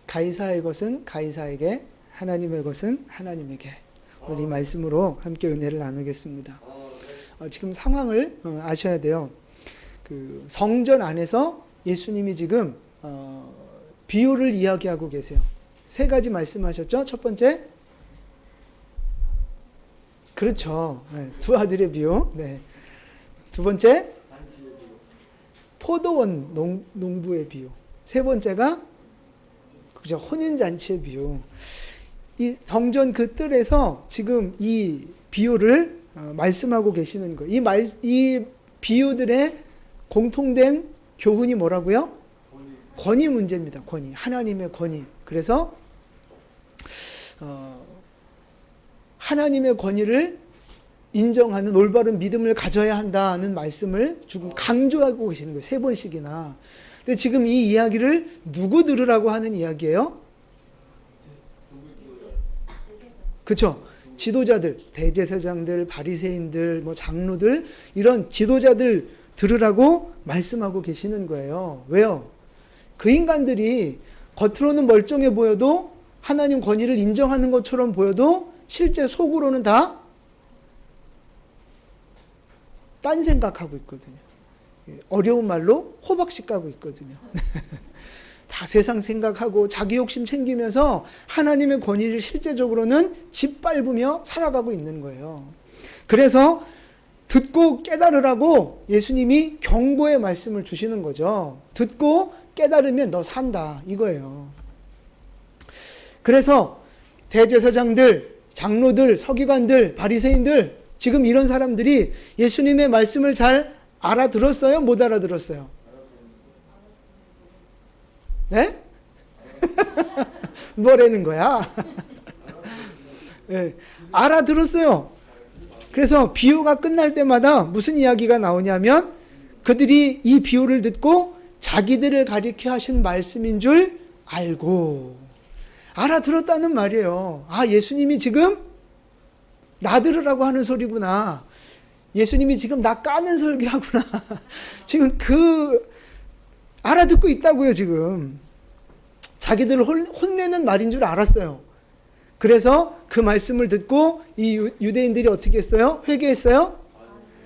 가이사의 것은 가이사에게, 하나님의 것은 하나님에게. 오늘 이 말씀으로 함께 은혜를 나누겠습니다. 지금 상황을 아셔야 돼요. 그 성전 안에서 예수님이 지금 비유를 이야기하고 계세요. 세 가지 말씀하셨죠? 첫 번째, 그렇죠. 네, 두 아들의 비유. 네. 두 번째, 포도원 농부의 비유. 세 번째가 그죠, 혼인잔치의 비유. 이 성전 그 뜰에서 지금 이 비유를 말씀하고 계시는 거예요. 이 비유들의 공통된 교훈이 뭐라고요? 권위 문제입니다. 권위. 하나님의 권위. 그래서 하나님의 권위를 인정하는 올바른 믿음을 가져야 한다는 말씀을 지금 강조하고 계시는 거예요. 세 번씩이나. 근데 지금 이 이야기를 누구 들으라고 하는 이야기예요? 그렇죠. 지도자들, 대제사장들, 바리새인들, 뭐 장로들, 이런 지도자들 들으라고 말씀하고 계시는 거예요. 왜요? 그 인간들이 겉으로는 멀쩡해 보여도, 하나님 권위를 인정하는 것처럼 보여도 실제 속으로는 다 딴 생각하고 있거든요. 어려운 말로 호박씨 까고 있거든요. 다 세상 생각하고 자기 욕심 챙기면서 하나님의 권위를 실제적으로는 짓밟으며 살아가고 있는 거예요. 그래서 듣고 깨달으라고 예수님이 경고의 말씀을 주시는 거죠. 듣고 깨달으면 너 산다, 이거예요. 그래서 대제사장들, 장로들, 서기관들, 바리새인들, 지금 이런 사람들이 예수님의 말씀을 잘 알아들었어요? 못 알아들었어요? 네? 뭐라는 거야? 네, 알아들었어요. 그래서 비유가 끝날 때마다 무슨 이야기가 나오냐면, 그들이 이 비유를 듣고 자기들을 가리켜 하신 말씀인 줄 알고 알아들었다는 말이에요. 아, 예수님이 지금 나 들으라고 하는 소리구나. 예수님이 지금 나 까는 설교하구나. 지금 알아듣고 있다고요, 지금. 자기들을 혼내는 말인 줄 알았어요. 그래서 그 말씀을 듣고 이 유대인들이 어떻게 했어요? 회개했어요?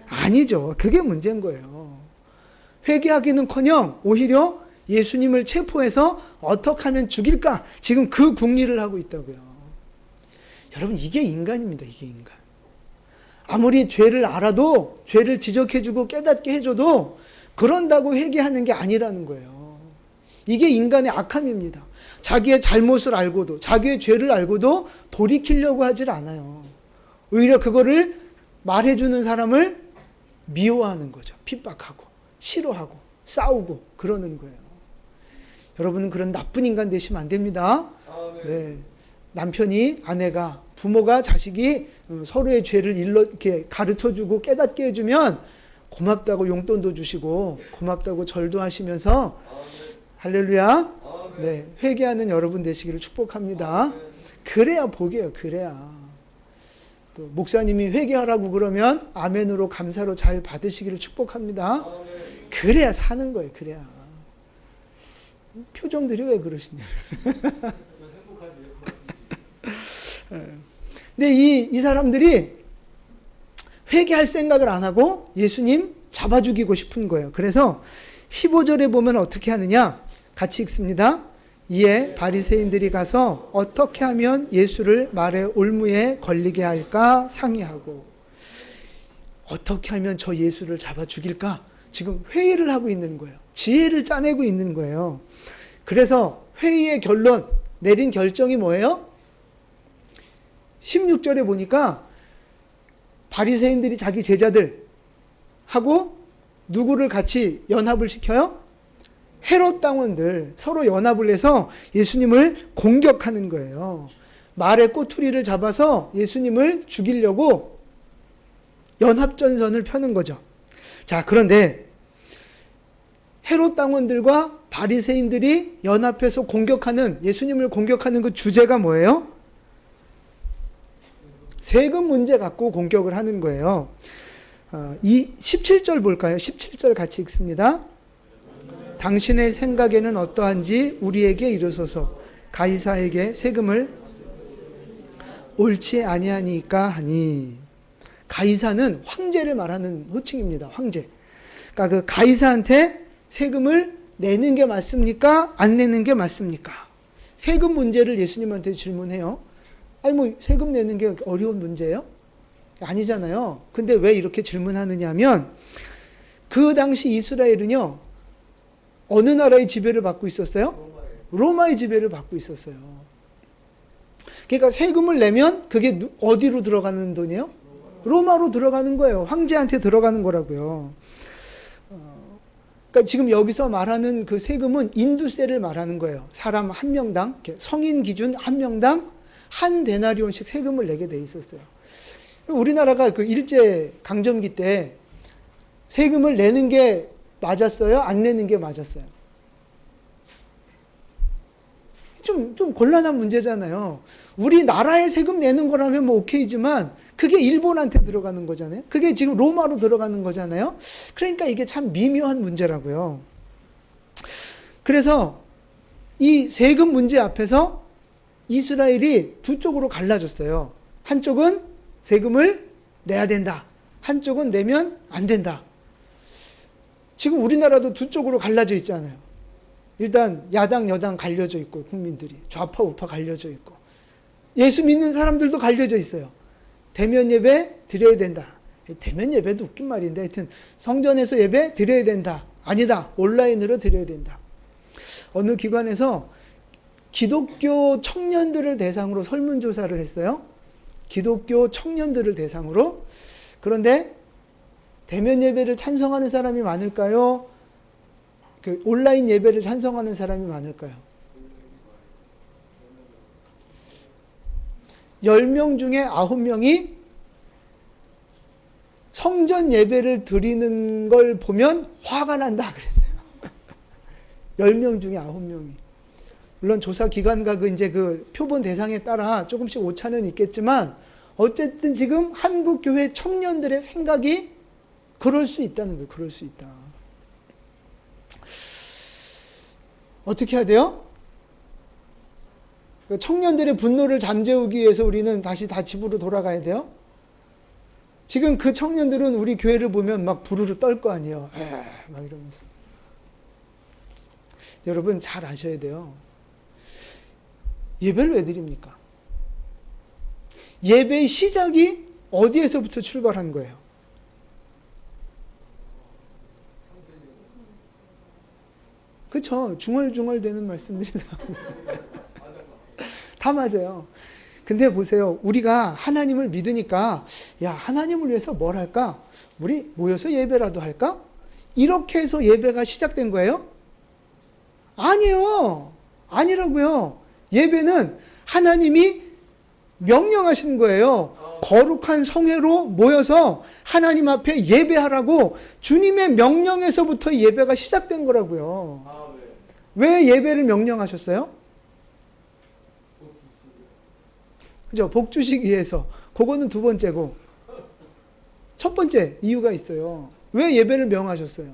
아니죠. 그게 문제인 거예요. 회개하기는커녕 오히려 예수님을 체포해서 어떻게 하면 죽일까? 지금 그 궁리를 하고 있다고요. 여러분, 이게 인간입니다. 이게 인간. 아무리 죄를 알아도, 죄를 지적해주고 깨닫게 해줘도 그런다고 회개하는 게 아니라는 거예요. 이게 인간의 악함입니다. 자기의 잘못을 알고도, 자기의 죄를 알고도 돌이키려고 하질 않아요. 오히려 그거를 말해주는 사람을 미워하는 거죠. 핍박하고 싫어하고 싸우고 그러는 거예요. 여러분은 그런 나쁜 인간 되시면 안 됩니다. 네. 남편이, 아내가, 부모가, 자식이 서로의 죄를 이렇게 가르쳐주고 깨닫게 해주면 고맙다고 용돈도 주시고 고맙다고 절도 하시면서 할렐루야, 네, 회개하는 여러분 되시기를 축복합니다. 그래야 복이에요. 그래야. 또 목사님이 회개하라고 그러면 아멘으로 감사로 잘 받으시기를 축복합니다. 그래야 사는 거예요. 그래야. 표정들이 왜 그러시냐. 근데 이 사람들이 회개할 생각을 안 하고 예수님 잡아 죽이고 싶은 거예요. 그래서 15절에 보면 어떻게 하느냐? 같이 읽습니다. 이에 바리새인들이 가서 어떻게 하면 예수를 말의 올무에 걸리게 할까 상의하고, 어떻게 하면 저 예수를 잡아 죽일까? 지금 회의를 하고 있는 거예요. 지혜를 짜내고 있는 거예요. 그래서 회의의 결론, 내린 결정이 뭐예요? 16절에 보니까 바리새인들이 자기 제자들 하고 누구를 같이 연합을 시켜요? 헤롯 당원들 서로 연합을 해서 예수님을 공격하는 거예요. 말의 꼬투리를 잡아서 예수님을 죽이려고 연합전선을 펴는 거죠. 자, 그런데 헤롯 당원들과 바리새인들이 연합해서 공격하는, 예수님을 공격하는 그 주제가 뭐예요? 세금 문제 갖고 공격을 하는 거예요. 이 17절 볼까요? 17절 같이 읽습니다. 당신의 생각에는 어떠한지 우리에게 이르소서. 가이사에게 세금을 옳지 아니하니까 하니. 가이사는 황제를 말하는 호칭입니다. 황제. 그러니까 그 가이사한테 세금을 내는 게 맞습니까? 안 내는 게 맞습니까? 세금 문제를 예수님한테 질문해요. 아니 뭐 세금 내는 게 어려운 문제예요? 아니잖아요. 근데 왜 이렇게 질문하느냐 하면 그 당시 이스라엘은요. 어느 나라의 지배를 받고 있었어요? 로마의 지배를 받고 있었어요. 그러니까 세금을 내면 그게 어디로 들어가는 돈이에요? 로마로 들어가는 거예요. 황제한테 들어가는 거라고요. 그러니까 지금 여기서 말하는 그 세금은 인두세를 말하는 거예요. 사람 한 명당, 성인 기준 한 명당 한 데나리온씩 세금을 내게 돼 있었어요. 우리나라가 그 일제 강점기 때 세금을 내는 게 맞았어요? 안 내는 게 맞았어요? 좀 곤란한 문제잖아요. 우리나라에 세금 내는 거라면 뭐 오케이지만 그게 일본한테 들어가는 거잖아요. 그게 지금 로마로 들어가는 거잖아요. 그러니까 이게 참 미묘한 문제라고요. 그래서 이 세금 문제 앞에서 이스라엘이 두 쪽으로 갈라졌어요. 한쪽은 세금을 내야 된다. 한쪽은 내면 안 된다. 지금 우리나라도 두 쪽으로 갈라져 있잖아요. 일단 야당 여당 갈려져 있고 국민들이 좌파 우파 갈려져 있고 예수 믿는 사람들도 갈려져 있어요. 대면 예배 드려야 된다. 대면 예배도 웃긴 말인데 하여튼 성전에서 예배 드려야 된다. 아니다. 온라인으로 드려야 된다. 어느 기관에서 기독교 청년들을 대상으로 설문조사를 했어요. 기독교 청년들을 대상으로. 그런데 대면 예배를 찬성하는 사람이 많을까요? 그 온라인 예배를 찬성하는 사람이 많을까요? 10명 중에 9명이 성전 예배를 드리는 걸 보면 화가 난다 그랬어요. 10명 중에 9명이. 물론 조사 기관과 그 표본 대상에 따라 조금씩 오차는 있겠지만 어쨌든 지금 한국 교회 청년들의 생각이 그럴 수 있다는 거예요. 그럴 수 있다. 어떻게 해야 돼요? 청년들의 분노를 잠재우기 위해서 우리는 다시 다 집으로 돌아가야 돼요? 지금 그 청년들은 우리 교회를 보면 막 부르르 떨 거 아니에요. 막 이러면서. 여러분 잘 아셔야 돼요. 예배를 왜 드립니까? 예배의 시작이 어디에서부터 출발한 거예요? 그렇죠. 중얼중얼 되는 말씀들이 다 맞아요. 근데 보세요. 우리가 하나님을 믿으니까 야 하나님을 위해서 뭘 할까? 우리 모여서 예배라도 할까? 이렇게 해서 예배가 시작된 거예요? 아니에요. 아니라고요. 예배는 하나님이 명령하신 거예요. 거룩한 성회로 모여서 하나님 앞에 예배하라고 주님의 명령에서부터 예배가 시작된 거라고요. 왜 예배를 명령하셨어요? 그죠? 복 주시기 위해서. 그거는 두 번째고. 첫 번째 이유가 있어요. 왜 예배를 명하셨어요?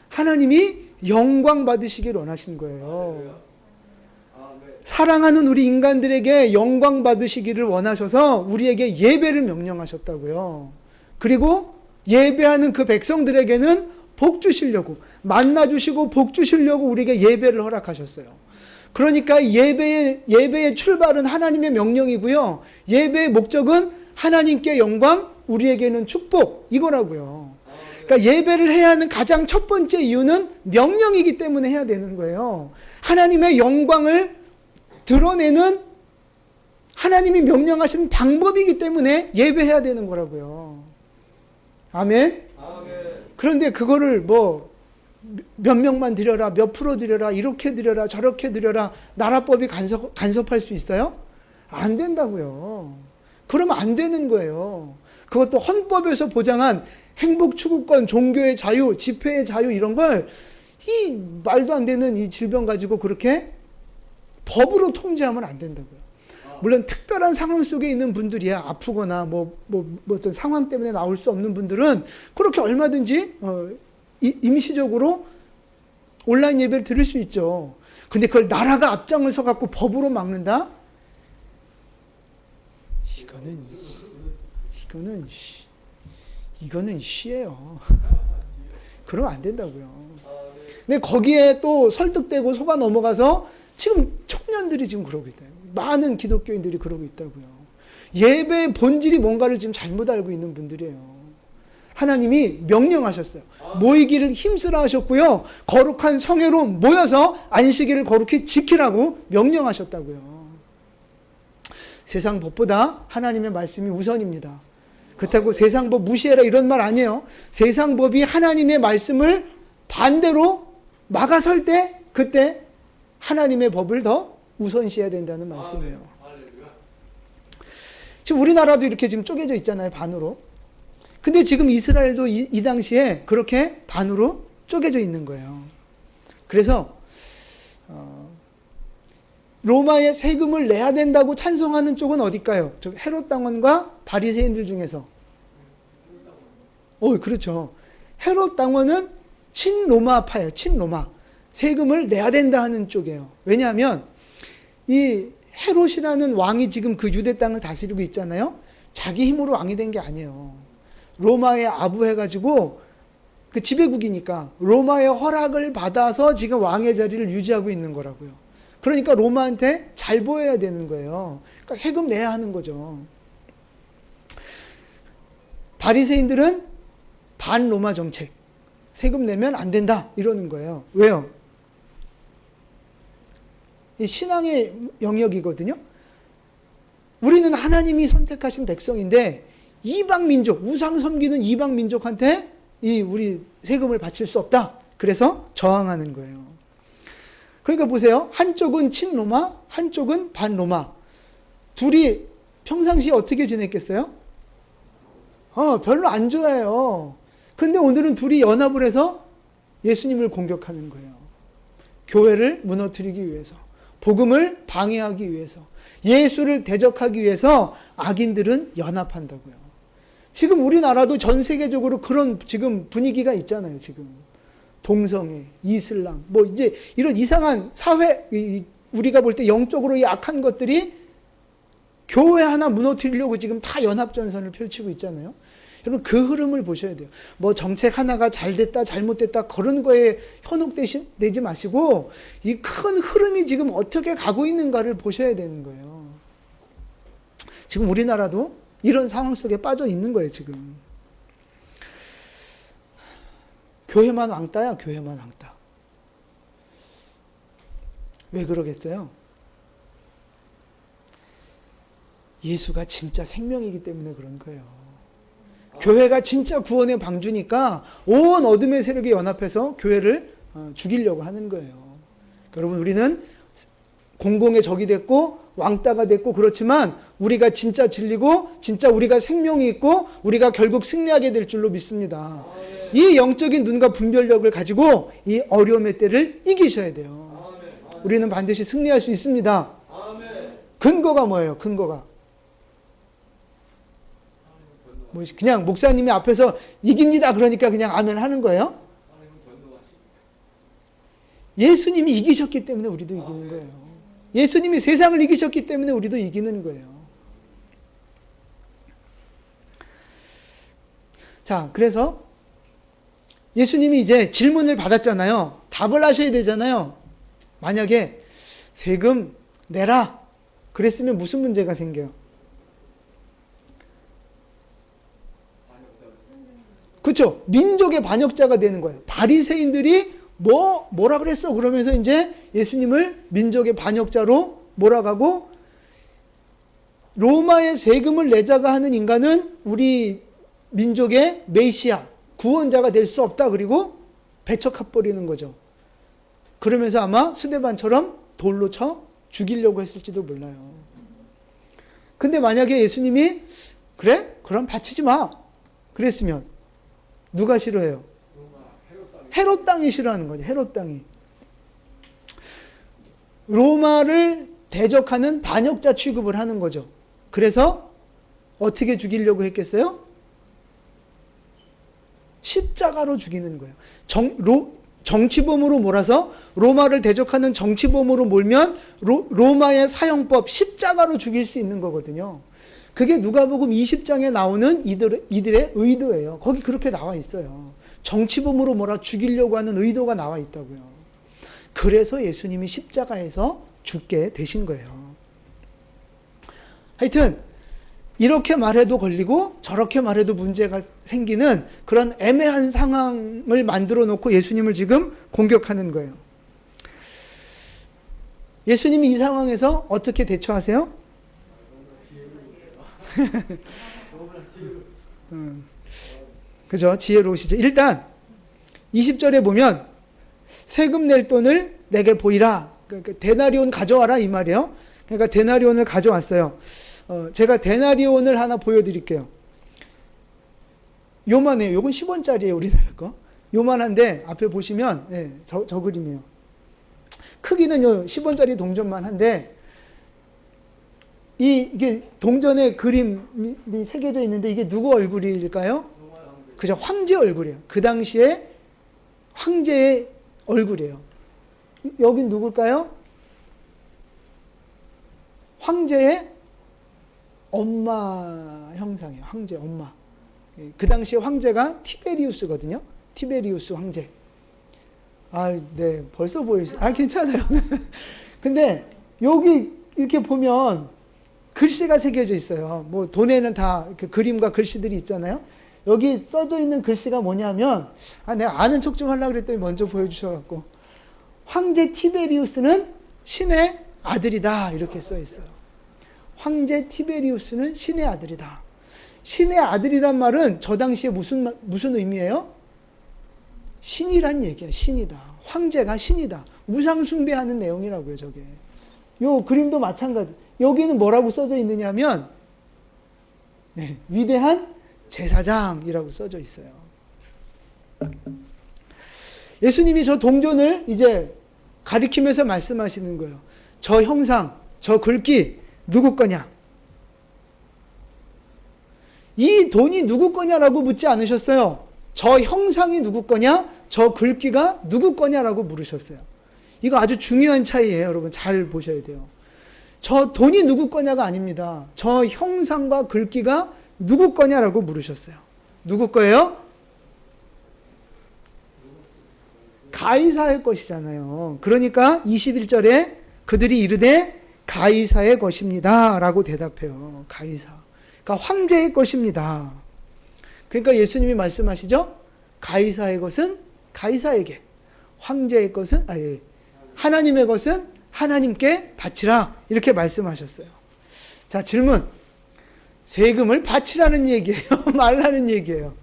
하나님이 영광 받으시길 원하신 거예요. 사랑하는 우리 인간들에게 영광 받으시기를 원하셔서 우리에게 예배를 명령하셨다고요. 그리고 예배하는 그 백성들에게는 복 주시려고, 만나 주시고 복 주시려고 우리에게 예배를 허락하셨어요. 그러니까 예배의 출발은 하나님의 명령이고요. 예배의 목적은 하나님께 영광, 우리에게는 축복, 이거라고요. 그러니까 예배를 해야 하는 가장 첫 번째 이유는 명령이기 때문에 해야 되는 거예요. 하나님의 영광을 드러내는 하나님이 명령하신 방법이기 때문에 예배해야 되는 거라고요. 아멘? 그런데 그거를 뭐 몇 명만 드려라, 몇 프로 드려라, 이렇게 드려라, 저렇게 드려라, 나라법이 간섭할 수 있어요? 안 된다고요. 그러면 안 되는 거예요. 그것도 헌법에서 보장한 행복 추구권, 종교의 자유, 집회의 자유 이런 걸 이 말도 안 되는 이 질병 가지고 그렇게 법으로 통제하면 안 된다고요. 물론 특별한 상황 속에 있는 분들이야 아프거나 뭐 어떤 상황 때문에 나올 수 없는 분들은 그렇게 얼마든지 임시적으로 온라인 예배를 드릴 수 있죠. 근데 그걸 나라가 앞장을 서갖고 법으로 막는다? 이거는 시예요. 그러면 안 된다고요. 근데 거기에 또 설득되고 속아 넘어가서 지금 청년들이 지금 그러고 있다요. 많은 기독교인들이 그러고 있다고요. 예배의 본질이 뭔가를 지금 잘못 알고 있는 분들이에요. 하나님이 명령하셨어요. 모이기를 힘쓰라 하셨고요. 거룩한 성회로 모여서 안식일을 거룩히 지키라고 명령하셨다고요. 세상 법보다 하나님의 말씀이 우선입니다. 그렇다고 세상 법 무시해라 이런 말 아니에요. 세상 법이 하나님의 말씀을 반대로 막아설 때 그때 하나님의 법을 더 우선시해야 된다는 말씀이에요. 지금 우리나라도 이렇게 지금 쪼개져 있잖아요. 반으로. 근데 지금 이스라엘도 이 당시에 그렇게 반으로 쪼개져 있는 거예요. 그래서 로마의 세금을 내야 된다고 찬성하는 쪽은 어딜까요? 헤롯 당원과 바리새인들 중에서. 그렇죠. 헤롯 당원은 친로마파예요. 친로마. 세금을 내야 된다 하는 쪽이에요. 왜냐하면 이 헤롯이라는 왕이 지금 그 유대 땅을 다스리고 있잖아요. 자기 힘으로 왕이 된 게 아니에요. 로마에 아부해가지고 그 지배국이니까 로마의 허락을 받아서 지금 왕의 자리를 유지하고 있는 거라고요. 그러니까 로마한테 잘 보여야 되는 거예요. 그러니까 세금 내야 하는 거죠. 바리새인들은 반로마 정책. 세금 내면 안 된다 이러는 거예요. 왜요? 이 신앙의 영역이거든요. 우리는 하나님이 선택하신 백성인데 이방 민족, 우상 섬기는 이방 민족한테 우리 세금을 바칠 수 없다. 그래서 저항하는 거예요. 그러니까 보세요. 한쪽은 친로마, 한쪽은 반로마. 둘이 평상시에 어떻게 지냈겠어요? 별로 안 좋아해요. 근데 오늘은 둘이 연합을 해서 예수님을 공격하는 거예요. 교회를 무너뜨리기 위해서, 복음을 방해하기 위해서, 예수를 대적하기 위해서 악인들은 연합한다고요. 지금 우리나라도 전 세계적으로 그런 지금 분위기가 있잖아요. 지금 동성애, 이슬람, 뭐 이제 이런 이상한 사회, 우리가 볼 때 영적으로 약한 것들이 교회 하나 무너뜨리려고 지금 다 연합전선을 펼치고 있잖아요. 여러분 그 흐름을 보셔야 돼요. 뭐 정책 하나가 잘 됐다 잘못됐다 그런 거에 현혹되지 마시고 이 큰 흐름이 지금 어떻게 가고 있는가를 보셔야 되는 거예요. 지금 우리나라도 이런 상황 속에 빠져 있는 거예요. 지금 교회만 왕따야. 교회만 왕따. 왜 그러겠어요? 예수가 진짜 생명이기 때문에 그런 거예요. 교회가 진짜 구원의 방주니까 온 어둠의 세력이 연합해서 교회를 죽이려고 하는 거예요. 여러분 우리는 공공의 적이 됐고 왕따가 됐고 그렇지만 우리가 진짜 진리고 진짜 우리가 생명이 있고 우리가 결국 승리하게 될 줄로 믿습니다. 이 영적인 눈과 분별력을 가지고 이 어려움의 때를 이기셔야 돼요. 우리는 반드시 승리할 수 있습니다. 근거가 뭐예요? 근거가. 뭐 그냥 목사님이 앞에서 이깁니다 그러니까 그냥 아멘 하는 거예요? 예수님이 이기셨기 때문에 우리도 이기는 거예요. 예수님이 세상을 이기셨기 때문에 우리도 이기는 거예요. 자, 그래서 예수님이 이제 질문을 받았잖아요. 답을 하셔야 되잖아요. 만약에 세금 내라 그랬으면 무슨 문제가 생겨요? 그렇죠. 민족의 반역자가 되는 거예요. 바리새인들이 뭐라 그랬어? 그러면서 이제 예수님을 민족의 반역자로 몰아가고 로마의 세금을 내자가 하는 인간은 우리 민족의 메시아, 구원자가 될 수 없다. 그리고 배척해버리는 거죠. 그러면서 아마 스데반처럼 돌로 쳐 죽이려고 했을지도 몰라요. 근데 만약에 예수님이 그래? 그럼 바치지 마. 그랬으면 누가 싫어해요? 헤롯 땅이 싫어하는 거죠. 헤롯 땅이. 로마를 대적하는 반역자 취급을 하는 거죠. 그래서 어떻게 죽이려고 했겠어요? 십자가로 죽이는 거예요. 정치범으로 몰아서 로마를 대적하는 정치범으로 몰면 로마의 사형법 십자가로 죽일 수 있는 거거든요. 그게 누가복음 20장에 나오는 이들의 의도예요. 거기 그렇게 나와 있어요. 정치범으로 몰아 죽이려고 하는 의도가 나와 있다고요. 그래서 예수님이 십자가에서 죽게 되신 거예요. 하여튼 이렇게 말해도 걸리고 저렇게 말해도 문제가 생기는 그런 애매한 상황을 만들어 놓고 예수님을 지금 공격하는 거예요. 예수님이 이 상황에서 어떻게 대처하세요? 그죠? 지혜로우시죠. 일단 20절에 보면 세금 낼 돈을 내게 보이라. 그러니까 데나리온 가져와라 이 말이에요. 그러니까 데나리온을 가져왔어요. 제가 데나리온을 하나 보여드릴게요. 요만해요. 요건 10원짜리예요. 우리나라 거. 요만한데 앞에 보시면 네, 저 그림이에요. 크기는 요 10원짜리 동전만 한데 이게 동전에 그림이 새겨져 있는데 이게 누구 얼굴일까요? 그죠? 황제 얼굴이에요. 그 당시에 황제의 얼굴이에요. 여긴 누굴까요? 황제의 엄마 형상이에요. 황제 엄마. 그 당시에 황제가 티베리우스거든요. 티베리우스 황제. 네. 벌써 보이세요? 괜찮아요. 근데 여기 이렇게 보면 글씨가 새겨져 있어요. 뭐 돈에는 다 그림과 글씨들이 있잖아요. 여기 써져 있는 글씨가 뭐냐면 내가 아는 척 좀 하려고 그랬더니 먼저 보여주셔갖고 황제 티베리우스는 신의 아들이다 이렇게 써 있어요. 황제 티베리우스는 신의 아들이다. 신의 아들이란 말은 저 당시에 무슨 의미예요? 신이란 얘기야. 신이다. 황제가 신이다. 우상 숭배하는 내용이라고요. 저게. 요 그림도 마찬가지. 여기는 뭐라고 써져 있느냐면 네, 위대한 제사장이라고 써져 있어요. 예수님이 저 동전을 이제 가리키면서 말씀하시는 거예요. 저 형상, 저 글귀 누구 거냐? 이 돈이 누구 거냐라고 묻지 않으셨어요. 저 형상이 누구 거냐? 저 글귀가 누구 거냐라고 물으셨어요. 이거 아주 중요한 차이예요. 여러분 잘 보셔야 돼요. 저 돈이 누구 거냐가 아닙니다. 저 형상과 글귀가 누구 거냐라고 물으셨어요. 누구 거예요? 가이사의 것이잖아요. 그러니까 21절에 그들이 이르되 가이사의 것입니다 라고 대답해요. 가이사. 그러니까 황제의 것입니다. 그러니까 예수님이 말씀하시죠. 가이사의 것은 가이사에게, 황제의 것은 하나님의 것은 하나님께 바치라 이렇게 말씀하셨어요. 자, 질문. 세금을 바치라는 얘기예요? 말라는 얘기예요?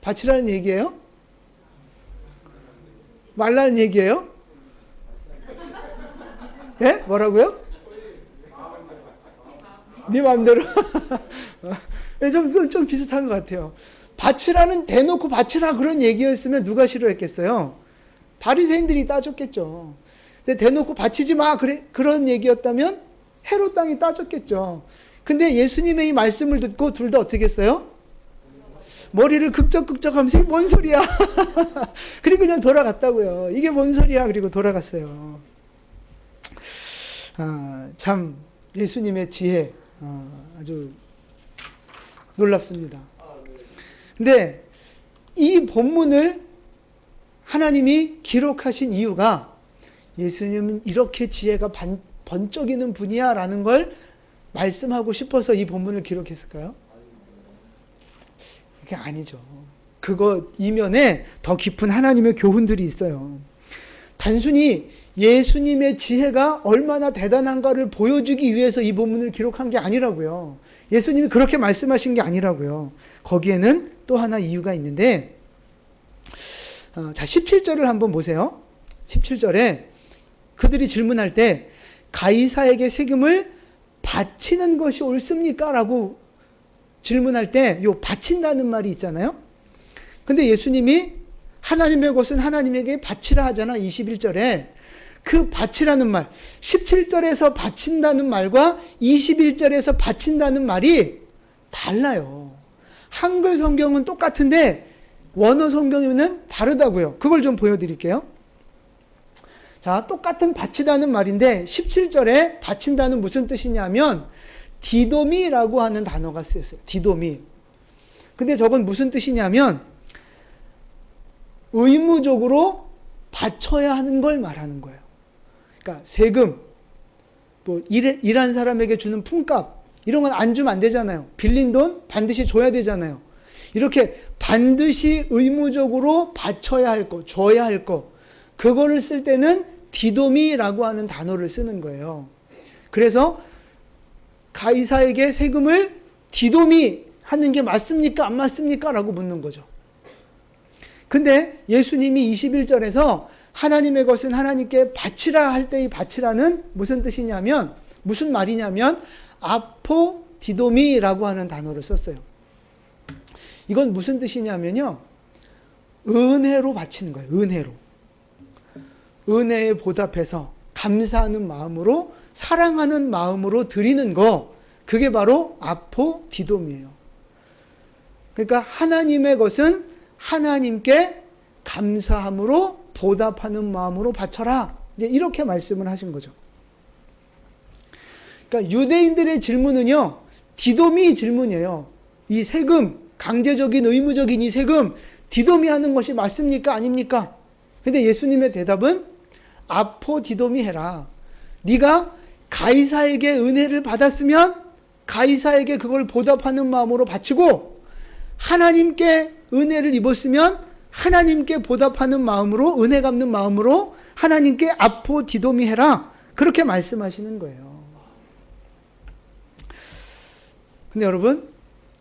바치라는 얘기예요? 말라는 얘기예요? 예? 뭐라고요? 네 마음대로. 좀 비슷한 것 같아요. 바치라는 대놓고 바치라 그런 얘기였으면 누가 싫어했겠어요? 바리새인들이 따졌겠죠. 근데 대놓고 바치지 마 그런 얘기였다면 헤롯 땅이 따졌겠죠. 근데 예수님의 이 말씀을 듣고 둘 다 어떻게 했어요? 머리를 극적극적하면서 이게 뭔 소리야? 그리고 그냥 돌아갔다고요. 이게 뭔 소리야? 그리고 돌아갔어요. 참 예수님의 지혜 아주 놀랍습니다. 근데 이 본문을 하나님이 기록하신 이유가 예수님은 이렇게 지혜가 번쩍이는 분이야 라는 걸 말씀하고 싶어서 이 본문을 기록했을까요? 그게 아니죠. 그거 이면에 더 깊은 하나님의 교훈들이 있어요. 단순히 예수님의 지혜가 얼마나 대단한가를 보여주기 위해서 이 본문을 기록한 게 아니라고요. 예수님이 그렇게 말씀하신 게 아니라고요. 거기에는 또 하나 이유가 있는데, 자, 17절을 한번 보세요. 17절에 그들이 질문할 때 가이사에게 세금을 바치는 것이 옳습니까? 라고 질문할 때 요 바친다는 말이 있잖아요. 근데 예수님이 하나님의 것은 하나님에게 바치라 하잖아. 21절에. 그 바치라는 말, 17절에서 바친다는 말과 21절에서 바친다는 말이 달라요. 한글 성경은 똑같은데 원어 성경에는 다르다고요. 그걸 좀 보여드릴게요. 자, 똑같은 바치다는 말인데 17절에 바친다는 무슨 뜻이냐면 디도미라고 하는 단어가 쓰였어요. 디도미. 근데 저건 무슨 뜻이냐면 의무적으로 바쳐야 하는 걸 말하는 거예요. 그러니까 세금, 뭐 일한 사람에게 주는 품값 이런 건 안 주면 안 되잖아요. 빌린 돈 반드시 줘야 되잖아요. 이렇게 반드시 의무적으로 바쳐야 할 거, 줘야 할 거, 그거를 쓸 때는 디도미라고 하는 단어를 쓰는 거예요. 그래서 가이사에게 세금을 디도미 하는 게 맞습니까? 안 맞습니까? 라고 묻는 거죠. 근데 예수님이 21절에서 하나님의 것은 하나님께 바치라 할 때 이 바치라는 무슨 뜻이냐면, 무슨 말이냐면 아포디도미라고 하는 단어를 썼어요. 이건 무슨 뜻이냐면요, 은혜로 바치는 거예요. 은혜로. 은혜에 보답해서 감사하는 마음으로, 사랑하는 마음으로 드리는 거, 그게 바로 아포디돔이에요. 그러니까 하나님의 것은 하나님께 감사함으로 보답하는 마음으로 바쳐라, 이제 이렇게 말씀을 하신 거죠. 그러니까 유대인들의 질문은요, 디돔이 질문이에요. 이 세금, 강제적인 의무적인 이 세금 디돔이 하는 것이 맞습니까? 아닙니까? 근데 예수님의 대답은 아포디돔이 해라. 네가 가이사에게 은혜를 받았으면 가이사에게 그걸 보답하는 마음으로 바치고, 하나님께 은혜를 입었으면 하나님께 보답하는 마음으로, 은혜 갚는 마음으로 하나님께 아포디돔이 해라. 그렇게 말씀하시는 거예요. 근데 여러분,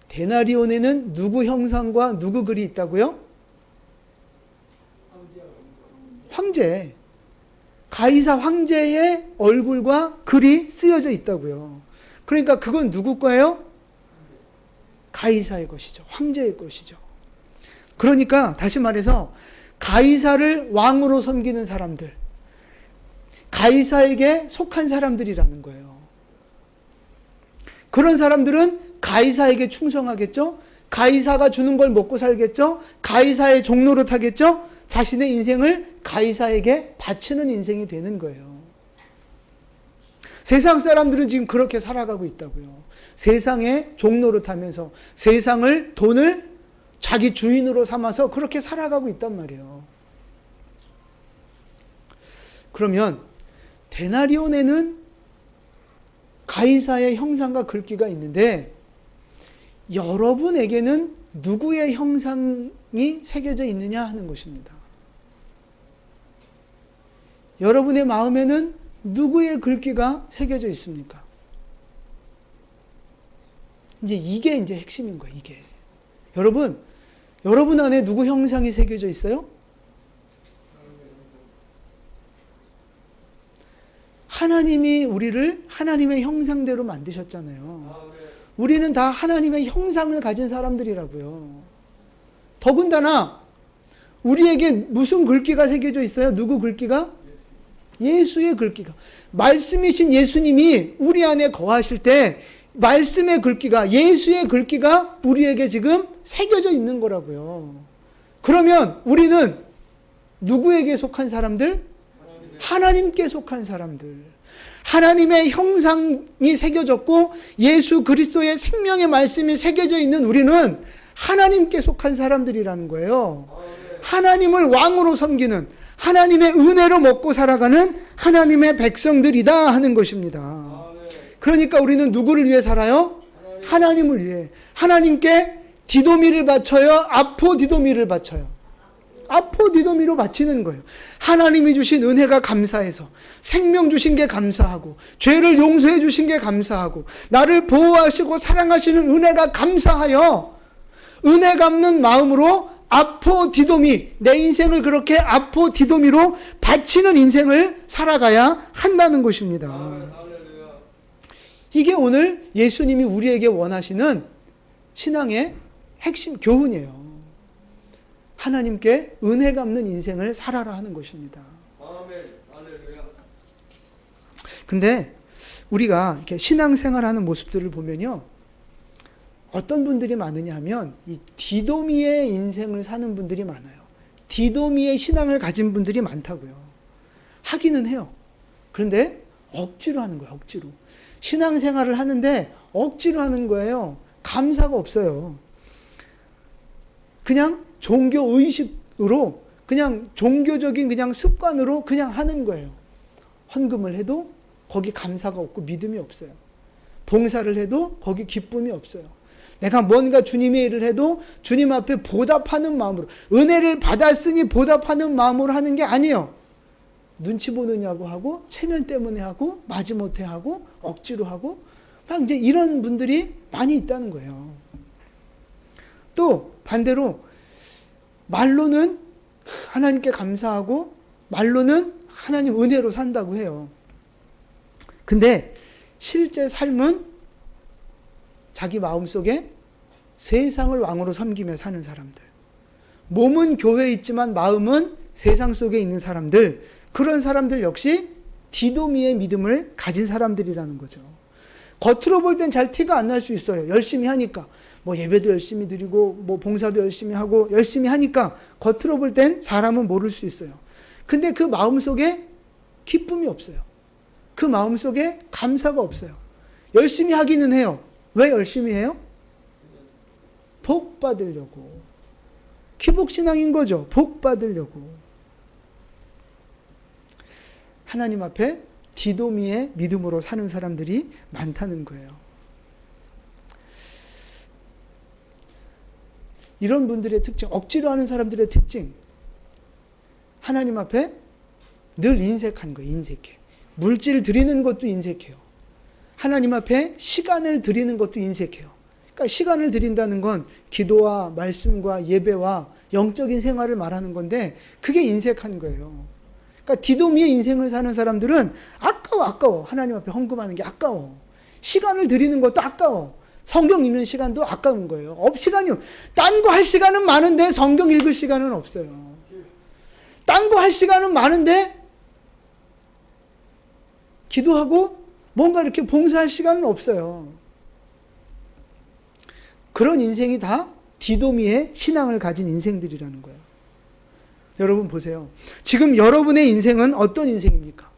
데나리온에는 누구 형상과 누구 글이 있다고요? 황제. 가이사 황제의 얼굴과 글이 쓰여져 있다고요. 그러니까 그건 누구 거예요? 가이사의 것이죠. 황제의 것이죠. 그러니까 다시 말해서 가이사를 왕으로 섬기는 사람들, 가이사에게 속한 사람들이라는 거예요. 그런 사람들은 가이사에게 충성하겠죠? 가이사가 주는 걸 먹고 살겠죠? 가이사의 종로를 타겠죠? 자신의 인생을 가이사에게 바치는 인생이 되는 거예요. 세상 사람들은 지금 그렇게 살아가고 있다고요. 세상의 종로를 타면서 세상을, 돈을 자기 주인으로 삼아서 그렇게 살아가고 있단 말이에요. 그러면 데나리온에는 가이사의 형상과 글귀가 있는데 여러분에게는 누구의 형상이 새겨져 있느냐 하는 것입니다. 여러분의 마음에는 누구의 글귀가 새겨져 있습니까? 이게 이제 핵심인 거예요, 이게. 여러분 안에 누구 형상이 새겨져 있어요? 하나님이 우리를 하나님의 형상대로 만드셨잖아요. 우리는 다 하나님의 형상을 가진 사람들이라고요. 더군다나 우리에게 무슨 글귀가 새겨져 있어요? 누구 글귀가? 예수의 글귀가. 말씀이신 예수님이 우리 안에 거하실 때 말씀의 글귀가, 예수의 글귀가 우리에게 지금 새겨져 있는 거라고요. 그러면 우리는 누구에게 속한 사람들? 하나님께 속한 사람들. 하나님의 형상이 새겨졌고 예수 그리스도의 생명의 말씀이 새겨져 있는 우리는 하나님께 속한 사람들이라는 거예요. 하나님을 왕으로 섬기는, 하나님의 은혜로 먹고 살아가는 하나님의 백성들이다 하는 것입니다. 그러니까 우리는 누구를 위해 살아요? 하나님을 위해. 하나님께 디도미를 바쳐요? 아포디도미를 바쳐요? 아포디도미로 바치는 거예요. 하나님이 주신 은혜가 감사해서, 생명 주신 게 감사하고, 죄를 용서해 주신 게 감사하고, 나를 보호하시고 사랑하시는 은혜가 감사하여 은혜 갚는 마음으로 아포디도미, 내 인생을 그렇게 아포디도미로 바치는 인생을 살아가야 한다는 것입니다. 이게 오늘 예수님이 우리에게 원하시는 신앙의 핵심 교훈이에요. 하나님께 은혜 갚는 인생을 살아라 하는 것입니다. 근데 우리가 이렇게 신앙생활하는 모습들을 보면요, 어떤 분들이 많으냐 하면 이 디도미의 인생을 사는 분들이 많아요. 디도미의 신앙을 가진 분들이 많다고요. 하기는 해요. 그런데 억지로 하는 거예요. 억지로. 신앙생활을 하는데 억지로 하는 거예요. 감사가 없어요. 그냥 종교의식으로 그냥 종교적인 그냥 습관으로 그냥 하는 거예요. 헌금을 해도 거기 감사가 없고 믿음이 없어요. 봉사를 해도 거기 기쁨이 없어요. 내가 뭔가 주님의 일을 해도 주님 앞에 보답하는 마음으로, 은혜를 받았으니 보답하는 마음으로 하는 게 아니에요. 눈치 보느냐고 하고, 체면 때문에 하고, 마지못해 하고, 억지로 하고, 막 이제 이런 분들이 많이 있다는 거예요. 또 반대로 말로는 하나님께 감사하고 말로는 하나님 은혜로 산다고 해요. 근데 실제 삶은 자기 마음속에 세상을 왕으로 섬기며 사는 사람들, 몸은 교회에 있지만 마음은 세상 속에 있는 사람들, 그런 사람들 역시 디도미의 믿음을 가진 사람들이라는 거죠. 겉으로 볼 땐 잘 티가 안 날 수 있어요. 열심히 하니까. 뭐 예배도 열심히 드리고 뭐 봉사도 열심히 하고 열심히 하니까 겉으로 볼 땐 사람은 모를 수 있어요. 근데 그 마음속에 기쁨이 없어요. 그 마음속에 감사가 없어요. 열심히 하기는 해요. 왜 열심히 해요? 복 받으려고. 기복신앙인 거죠. 복 받으려고. 하나님 앞에 디도미의 믿음으로 사는 사람들이 많다는 거예요. 이런 분들의 특징, 억지로 하는 사람들의 특징, 하나님 앞에 늘 인색한 거예요. 인색해. 물질 드리는 것도 인색해요. 하나님 앞에 시간을 드리는 것도 인색해요. 그러니까 시간을 드린다는 건 기도와 말씀과 예배와 영적인 생활을 말하는 건데 그게 인색한 거예요. 그러니까 디도미의 인생을 사는 사람들은 아까워. 하나님 앞에 헌금하는 게 아까워. 시간을 드리는 것도 아까워. 성경 읽는 시간도 아까운 거예요. 시간이요. 딴 거 할 시간은 많은데 성경 읽을 시간은 없어요. 딴 거 할 시간은 많은데 기도하고 뭔가 이렇게 봉사할 시간은 없어요. 그런 인생이 다 디도미의 신앙을 가진 인생들이라는 거예요. 여러분 보세요. 지금 여러분의 인생은 어떤 인생입니까?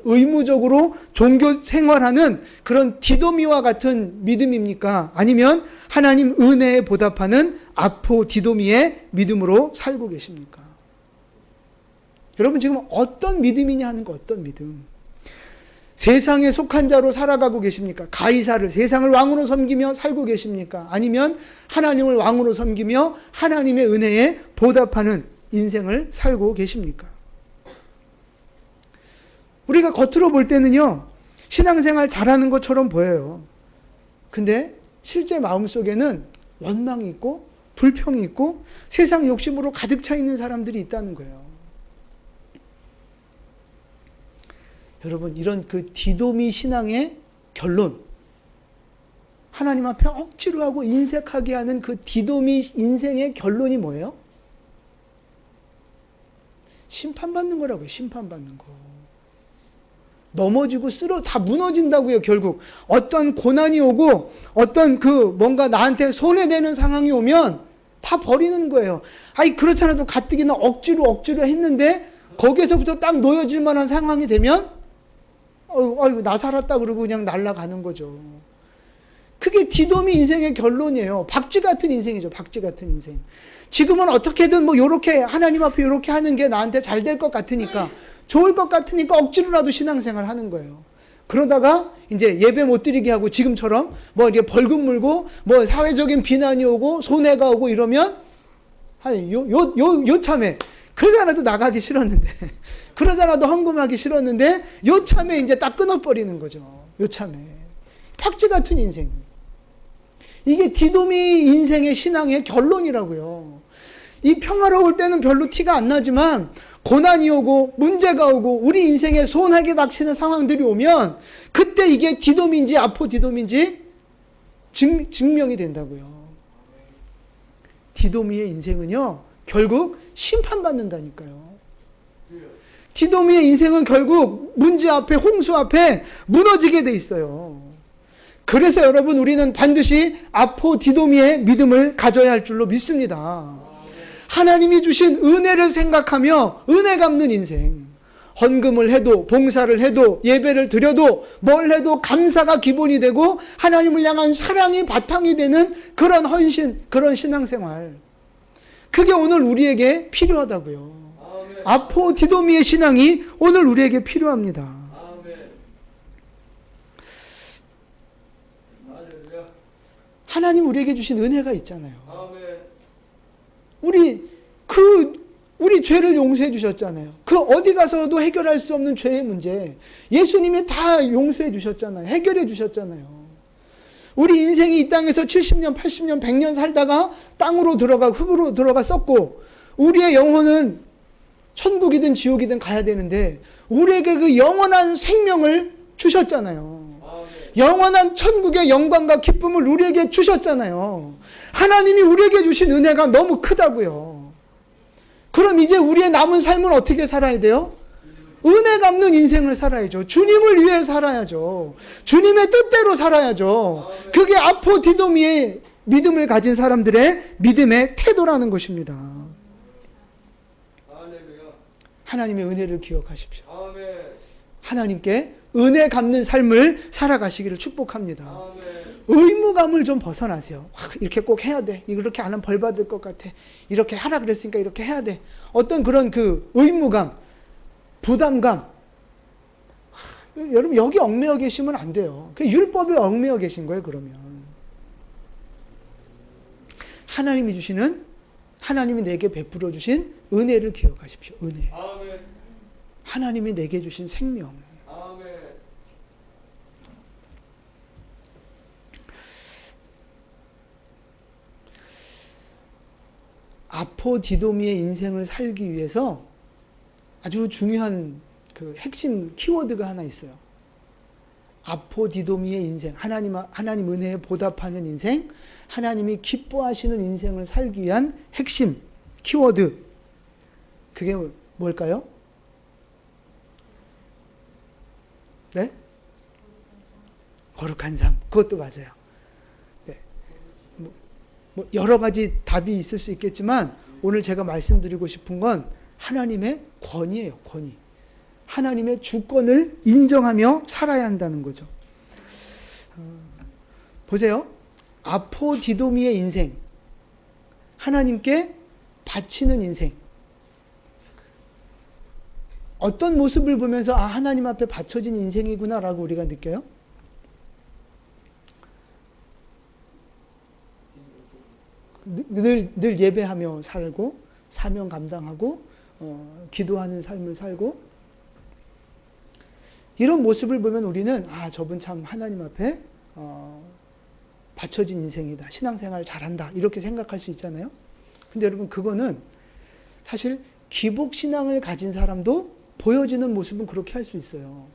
의무적으로 종교 생활하는 그런 디도미와 같은 믿음입니까? 아니면 하나님 은혜에 보답하는 아포 디도미의 믿음으로 살고 계십니까? 여러분 지금 어떤 믿음이냐 하는 거, 어떤 믿음? 세상에 속한 자로 살아가고 계십니까? 가이사를, 세상을 왕으로 섬기며 살고 계십니까? 아니면 하나님을 왕으로 섬기며 하나님의 은혜에 보답하는 인생을 살고 계십니까? 우리가 겉으로 볼 때는요, 신앙생활 잘하는 것처럼 보여요. 근데 실제 마음속에는 원망이 있고 불평이 있고 세상 욕심으로 가득 차 있는 사람들이 있다는 거예요. 여러분, 이런 그 디도미 신앙의 결론, 하나님 앞에 억지로 하고 인색하게 하는 그 디도미 인생의 결론이 뭐예요? 심판받는 거라고요. 심판받는 거. 넘어지고 다 무너진다고요. 결국 어떤 고난이 오고 어떤 그 뭔가 나한테 손해되는 상황이 오면 다 버리는 거예요. 아니 그렇지 않아도 가뜩이나 억지로 했는데 거기에서부터 딱 놓여질 만한 상황이 되면 아이고 나 살았다 그러고 그냥 날아가는 거죠. 그게 디도미 인생의 결론이에요. 박쥐 같은 인생이죠. 박쥐 같은 인생. 지금은 어떻게든 뭐 요렇게 하나님 앞에 요렇게 하는 게 나한테 잘 될 것 같으니까, 좋을 것 같으니까 억지로라도 신앙생활 하는 거예요. 그러다가 이제 예배 못 드리게 하고 지금처럼 뭐 이렇게 벌금 물고 뭐 사회적인 비난이 오고 손해가 오고 이러면 요참에 그러잖아도 나가기 싫었는데 그러잖아도 헌금하기 싫었는데 요참에 이제 딱 끊어버리는 거죠. 요참에. 박쥐 같은 인생. 이게 디도미 인생의 신앙의 결론이라고요. 이 평화로울 때는 별로 티가 안 나지만 고난이 오고 문제가 오고 우리 인생에 소원하게 닥치는 상황들이 오면 그때 이게 디도미인지 아포 디도미인지 증명이 된다고요. 디도미의 인생은요, 결국 심판받는다니까요. 디도미의 인생은 결국 문제 앞에, 홍수 앞에 무너지게 돼 있어요. 그래서 여러분 우리는 반드시 아포디도미의 믿음을 가져야 할 줄로 믿습니다. 하나님이 주신 은혜를 생각하며 은혜 갚는 인생. 헌금을 해도 봉사를 해도 예배를 드려도 뭘 해도 감사가 기본이 되고 하나님을 향한 사랑이 바탕이 되는 그런 헌신, 그런 신앙생활. 그게 오늘 우리에게 필요하다고요. 아포디도미의 신앙이 오늘 우리에게 필요합니다. 하나님 우리에게 주신 은혜가 있잖아요. 우리 죄를 용서해 주셨잖아요. 그 어디 가서도 해결할 수 없는 죄의 문제 예수님이 다 용서해 주셨잖아요. 해결해 주셨잖아요. 우리 인생이 이 땅에서 70년, 80년, 100년 살다가 땅으로 들어가 흙으로 들어가 썩고 우리의 영혼은 천국이든 지옥이든 가야 되는데 우리에게 그 영원한 생명을 주셨잖아요. 영원한 천국의 영광과 기쁨을 우리에게 주셨잖아요. 하나님이 우리에게 주신 은혜가 너무 크다고요. 그럼 이제 우리의 남은 삶은 어떻게 살아야 돼요? 은혜 갚는 인생을 살아야죠. 주님을 위해 살아야죠. 주님의 뜻대로 살아야죠. 그게 아포디도미의 믿음을 가진 사람들의 믿음의 태도라는 것입니다. 하나님의 은혜를 기억하십시오. 하나님께 은혜 갚는 삶을 살아가시기를 축복합니다. 의무감을 좀 벗어나세요. 이렇게 꼭 해야 돼. 이렇게 안 하면 벌 받을 것 같아. 이렇게 하라 그랬으니까 이렇게 해야 돼. 어떤 그런 그 의무감, 부담감. 여러분 여기 얽매여 계시면 안 돼요. 그 율법에 얽매여 계신 거예요. 그러면 하나님이 주시는, 하나님이 내게 베풀어 주신 은혜를 기억하십시오. 은혜. 하나님이 내게 주신 생명. 아포디도미의 인생을 살기 위해서 아주 중요한 그 핵심 키워드가 하나 있어요. 아포디도미의 인생, 하나님 은혜에 보답하는 인생, 하나님이 기뻐하시는 인생을 살기 위한 핵심 키워드. 그게 뭘까요? 네? 거룩한 삶. 그것도 맞아요. 네. 뭐 여러 가지 답이 있을 수 있겠지만 오늘 제가 말씀드리고 싶은 건 하나님의 권위예요. 권위. 하나님의 주권을 인정하며 살아야 한다는 거죠. 보세요. 아포디도미의 인생. 하나님께 바치는 인생. 어떤 모습을 보면서 아, 하나님 앞에 바쳐진 인생이구나 라고 우리가 느껴요? 늘 예배하며 살고 사명 감당하고 기도하는 삶을 살고 이런 모습을 보면 우리는 아, 저분 참 하나님 앞에 바쳐진 인생이다. 신앙생활 잘한다. 이렇게 생각할 수 있잖아요. 근데 여러분 그거는 사실 기복신앙을 가진 사람도 보여지는 모습은 그렇게 할 수 있어요.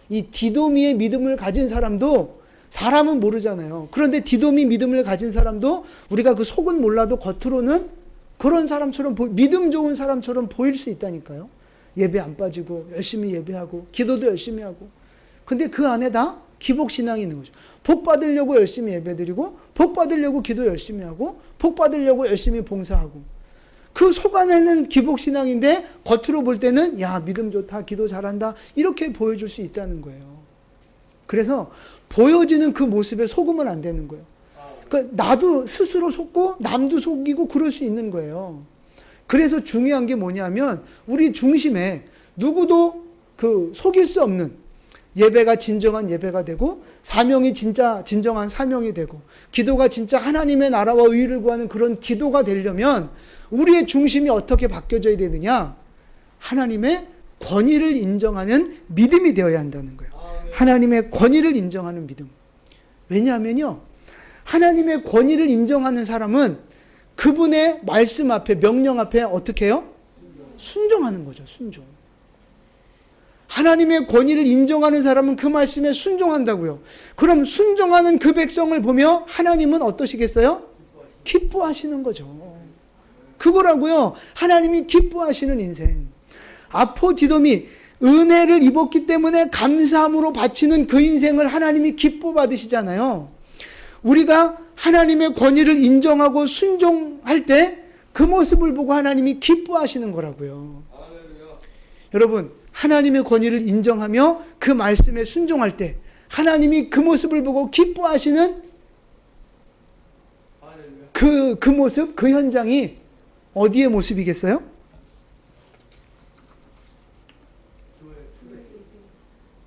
이 디도미의 믿음을 가진 사람도 사람은 모르잖아요. 그런데 디도미 믿음을 가진 사람도 우리가 그 속은 몰라도 겉으로는 그런 사람처럼 믿음 좋은 사람처럼 보일 수 있다니까요. 예배 안 빠지고 열심히 예배하고 기도도 열심히 하고. 근데 그 안에 다 기복신앙이 있는 거죠. 복 받으려고 열심히 예배드리고 복 받으려고 기도 열심히 하고 복 받으려고 열심히 봉사하고. 그 속 안에는 기복신앙인데 겉으로 볼 때는 야 믿음 좋다 기도 잘한다 이렇게 보여줄 수 있다는 거예요. 그래서 보여지는 그 모습에 속으면 안 되는 거예요. 그러니까 나도 스스로 속고 남도 속이고 그럴 수 있는 거예요. 그래서 중요한 게 뭐냐면 우리 중심에 누구도 그 속일 수 없는 예배가 진정한 예배가 되고 사명이 진짜 진정한 사명이 되고 기도가 진짜 하나님의 나라와 의를 구하는 그런 기도가 되려면 우리의 중심이 어떻게 바뀌어져야 되느냐? 하나님의 권위를 인정하는 믿음이 되어야 한다는 거예요. 하나님의 권위를 인정하는 믿음. 왜냐하면요. 하나님의 권위를 인정하는 사람은 그분의 말씀 앞에 명령 앞에 어떻게 해요? 순종하는 거죠. 순종. 하나님의 권위를 인정하는 사람은 그 말씀에 순종한다고요. 그럼 순종하는 그 백성을 보며 하나님은 어떠시겠어요? 기뻐하시는 거죠. 그거라고요. 하나님이 기뻐하시는 인생. 아포디도미 은혜를 입었기 때문에 감사함으로 바치는 그 인생을 하나님이 기뻐 받으시잖아요. 우리가 하나님의 권위를 인정하고 순종할 때 그 모습을 보고 하나님이 기뻐하시는 거라고요. 여러분, 하나님의 권위를 인정하며 그 말씀에 순종할 때 하나님이 그 모습을 보고 기뻐하시는 그 모습, 그 현장이 어디의 모습이겠어요?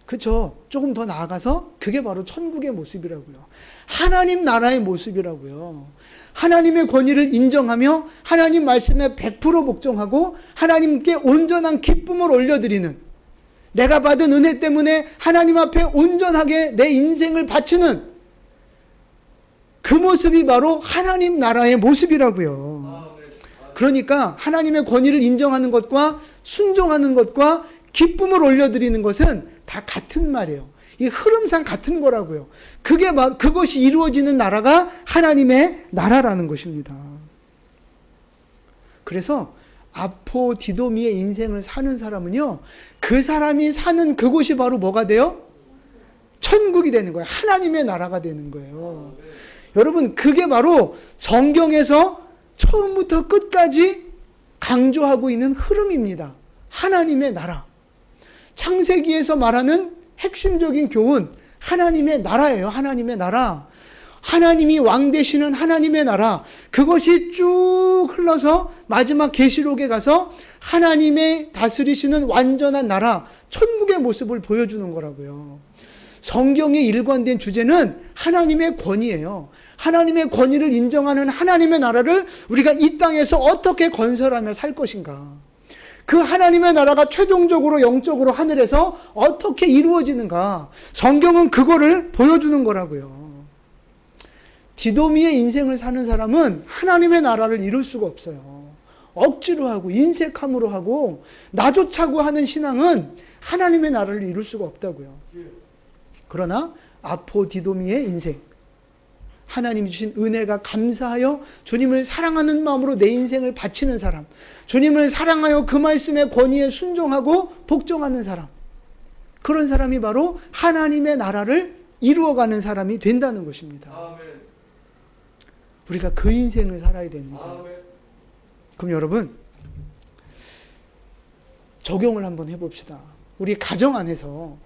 그렇죠. 조금 더 나아가서 그게 바로 천국의 모습이라고요. 하나님 나라의 모습이라고요. 하나님의 권위를 인정하며 하나님 말씀에 100% 복종하고 하나님께 온전한 기쁨을 올려드리는, 내가 받은 은혜 때문에 하나님 앞에 온전하게 내 인생을 바치는 그 모습이 바로 하나님 나라의 모습이라고요. 그러니까 하나님의 권위를 인정하는 것과 순종하는 것과 기쁨을 올려드리는 것은 다 같은 말이에요. 이 흐름상 같은 거라고요. 그것이 이루어지는 나라가 하나님의 나라라는 것입니다. 그래서 아포디도미의 인생을 사는 사람은요, 그 사람이 사는 그곳이 바로 뭐가 돼요? 천국이 되는 거예요. 하나님의 나라가 되는 거예요. 여러분, 그게 바로 성경에서 처음부터 끝까지 강조하고 있는 흐름입니다. 하나님의 나라. 창세기에서 말하는 핵심적인 교훈, 하나님의 나라예요. 하나님의 나라. 하나님이 왕 되시는 하나님의 나라. 그것이 쭉 흘러서 마지막 계시록에 가서 하나님의 다스리시는 완전한 나라, 천국의 모습을 보여주는 거라고요. 성경의 일관된 주제는 하나님의 권위예요. 하나님의 권위를 인정하는 하나님의 나라를 우리가 이 땅에서 어떻게 건설하며 살 것인가. 그 하나님의 나라가 최종적으로 영적으로 하늘에서 어떻게 이루어지는가. 성경은 그거를 보여주는 거라고요. 디도미의 인생을 사는 사람은 하나님의 나라를 이룰 수가 없어요. 억지로 하고 인색함으로 하고 나조차고 하는 신앙은 하나님의 나라를 이룰 수가 없다고요. 그러나 아포디도미의 인생, 하나님이 주신 은혜가 감사하여 주님을 사랑하는 마음으로 내 인생을 바치는 사람, 주님을 사랑하여 그 말씀의 권위에 순종하고 복종하는 사람, 그런 사람이 바로 하나님의 나라를 이루어가는 사람이 된다는 것입니다. 아멘. 우리가 그 인생을 살아야 되는 거예요. 아멘. 그럼 여러분, 적용을 한번 해봅시다. 우리 가정 안에서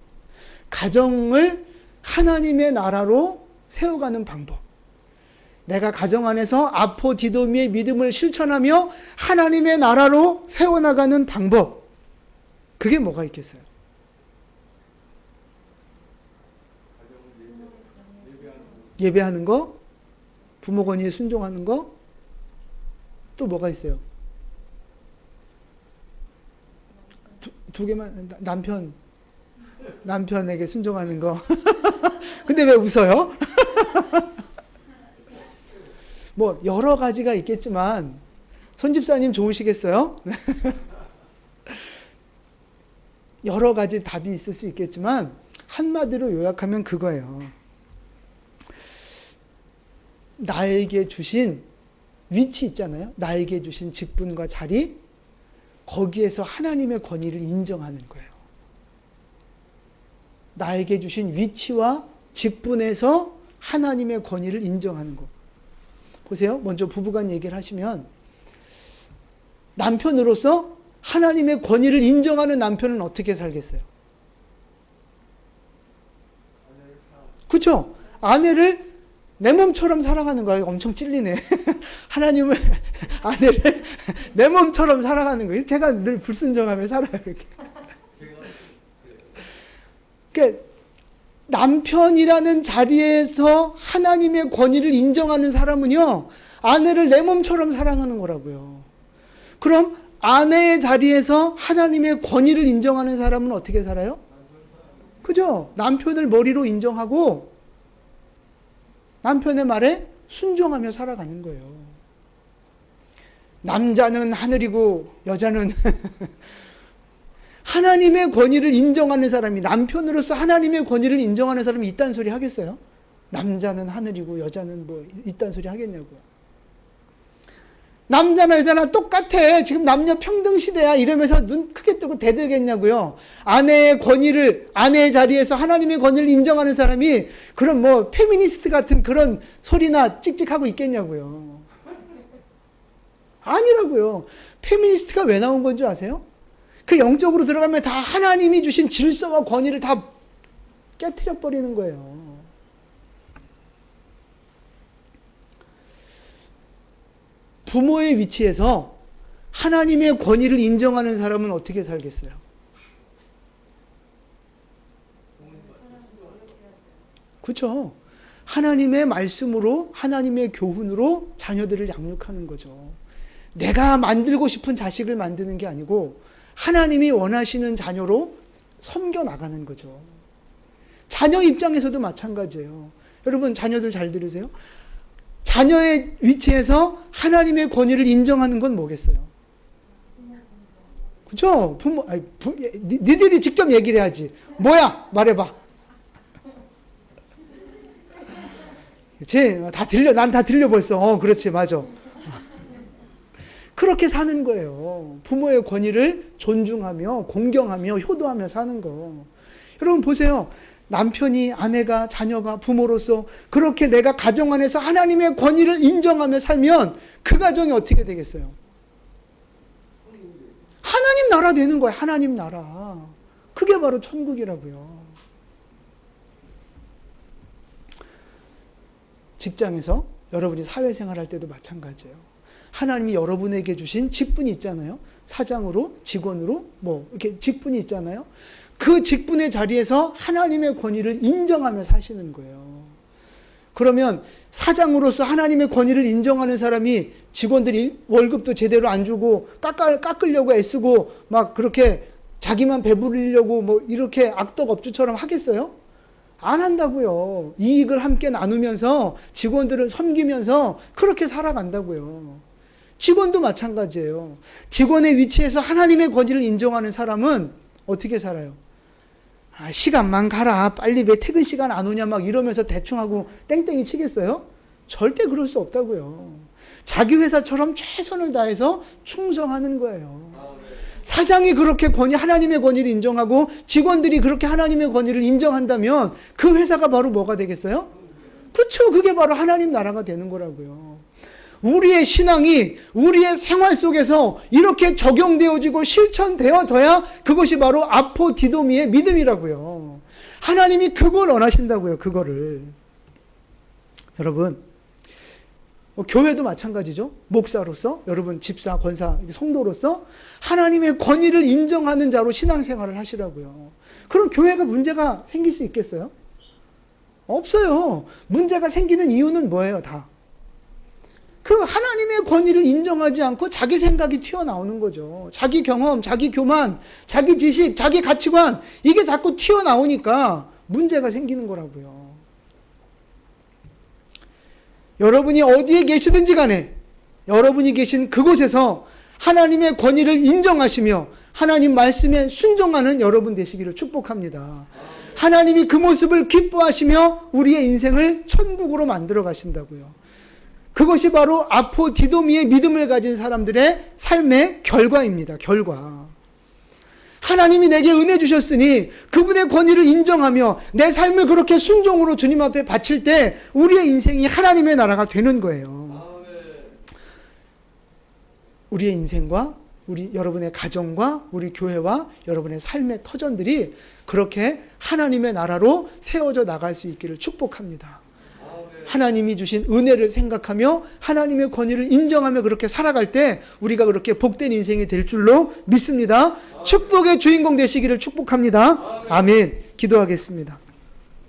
가정을 하나님의 나라로 세워가는 방법. 내가 가정 안에서 아포디도미의 믿음을 실천하며 하나님의 나라로 세워나가는 방법. 그게 뭐가 있겠어요? 예배하는 거, 부모 권위에 순종하는 거, 또 뭐가 있어요? 두 개만, 남편에게 순종하는 거. 근데 왜 웃어요? 뭐 여러 가지가 있겠지만 손집사님 좋으시겠어요? 여러 가지 답이 있을 수 있겠지만 한마디로 요약하면 그거예요. 나에게 주신 위치 있잖아요. 나에게 주신 직분과 자리, 거기에서 하나님의 권위를 인정하는 거예요. 나에게 주신 위치와 직분에서 하나님의 권위를 인정하는 거. 보세요. 먼저 부부간 얘기를 하시면 남편으로서 하나님의 권위를 인정하는 남편은 어떻게 살겠어요? 그렇죠? 아내를 내 몸처럼 사랑하는 거예요. 엄청 찔리네. 하나님을, 아내를 내 몸처럼 사랑하는 거예요. 제가 늘 불순종하며 살아요. 이렇게. 그러니까 남편이라는 자리에서 하나님의 권위를 인정하는 사람은요, 아내를 내 몸처럼 사랑하는 거라고요. 그럼 아내의 자리에서 하나님의 권위를 인정하는 사람은 어떻게 살아요? 그죠? 남편을 머리로 인정하고 남편의 말에 순종하며 살아가는 거예요. 남자는 하늘이고 여자는 하나님의 권위를 인정하는 사람이, 남편으로서 하나님의 권위를 인정하는 사람이 이딴 소리 하겠어요? 남자는 하늘이고 여자는 뭐 이딴 소리 하겠냐고요. 남자나 여자나 똑같아. 지금 남녀 평등 시대야. 이러면서 눈 크게 뜨고 대들겠냐고요. 아내의 권위를, 아내의 자리에서 하나님의 권위를 인정하는 사람이 그런 뭐 페미니스트 같은 그런 소리나 찍찍하고 있겠냐고요. 아니라고요. 페미니스트가 왜 나온 건 줄 아세요? 그 영적으로 들어가면 다 하나님이 주신 질서와 권위를 다 깨트려 버리는 거예요. 부모의 위치에서 하나님의 권위를 인정하는 사람은 어떻게 살겠어요? 그렇죠. 하나님의 말씀으로, 하나님의 교훈으로 자녀들을 양육하는 거죠. 내가 만들고 싶은 자식을 만드는 게 아니고 하나님이 원하시는 자녀로 섬겨 나가는 거죠. 자녀 입장에서도 마찬가지예요. 여러분, 자녀들 잘 들으세요. 자녀의 위치에서 하나님의 권위를 인정하는 건 뭐겠어요? 그죠? 부모, 니들이 직접 얘기를 해야지. 뭐야? 말해봐. 그치? 다 들려. 난 다 들려 벌써. 그렇지. 맞아. 그렇게 사는 거예요. 부모의 권위를 존중하며, 공경하며, 효도하며 사는 거. 여러분 보세요. 남편이, 아내가, 자녀가, 부모로서 그렇게 내가 가정 안에서 하나님의 권위를 인정하며 살면 그 가정이 어떻게 되겠어요? 하나님 나라 되는 거예요. 하나님 나라. 그게 바로 천국이라고요. 직장에서 여러분이 사회생활 할 때도 마찬가지예요. 하나님이 여러분에게 주신 직분이 있잖아요. 사장으로, 직원으로, 뭐 이렇게 직분이 있잖아요. 그 직분의 자리에서 하나님의 권위를 인정하며 사시는 거예요. 그러면 사장으로서 하나님의 권위를 인정하는 사람이 직원들이 월급도 제대로 안 주고 깎으려고 애쓰고 막 그렇게 자기만 배부르려고 뭐 이렇게 악덕업주처럼 하겠어요? 안 한다고요. 이익을 함께 나누면서 직원들을 섬기면서 그렇게 살아간다고요. 직원도 마찬가지예요. 직원의 위치에서 하나님의 권위를 인정하는 사람은 어떻게 살아요? 아, 시간만 가라. 빨리 왜 퇴근 시간 안 오냐 막 이러면서 대충 하고 땡땡이 치겠어요? 절대 그럴 수 없다고요. 자기 회사처럼 최선을 다해서 충성하는 거예요. 사장이 그렇게 하나님의 권위를 인정하고 직원들이 그렇게 하나님의 권위를 인정한다면 그 회사가 바로 뭐가 되겠어요? 그렇죠. 그게 바로 하나님 나라가 되는 거라고요. 우리의 신앙이 우리의 생활 속에서 이렇게 적용되어지고 실천되어져야 그것이 바로 아포디도미의 믿음이라고요. 하나님이 그걸 원하신다고요. 그거를. 여러분, 교회도 마찬가지죠. 목사로서, 여러분 집사, 권사, 성도로서 하나님의 권위를 인정하는 자로 신앙생활을 하시라고요. 그럼 교회가 문제가 생길 수 있겠어요? 없어요. 문제가 생기는 이유는 뭐예요? 다. 그 하나님의 권위를 인정하지 않고 자기 생각이 튀어나오는 거죠. 자기 경험, 자기 교만, 자기 지식, 자기 가치관, 이게 자꾸 튀어나오니까 문제가 생기는 거라고요. 여러분이 어디에 계시든지 간에 여러분이 계신 그곳에서 하나님의 권위를 인정하시며 하나님 말씀에 순종하는 여러분 되시기를 축복합니다. 하나님이 그 모습을 기뻐하시며 우리의 인생을 천국으로 만들어 가신다고요. 그것이 바로 아포디도미의 믿음을 가진 사람들의 삶의 결과입니다. 결과. 하나님이 내게 은혜 주셨으니 그분의 권위를 인정하며 내 삶을 그렇게 순종으로 주님 앞에 바칠 때 우리의 인생이 하나님의 나라가 되는 거예요. 우리의 인생과 여러분의 가정과 우리 교회와 여러분의 삶의 터전들이 그렇게 하나님의 나라로 세워져 나갈 수 있기를 축복합니다. 하나님이 주신 은혜를 생각하며 하나님의 권위를 인정하며 그렇게 살아갈 때 우리가 그렇게 복된 인생이 될 줄로 믿습니다. 축복의 주인공 되시기를 축복합니다. 아멘. 기도하겠습니다.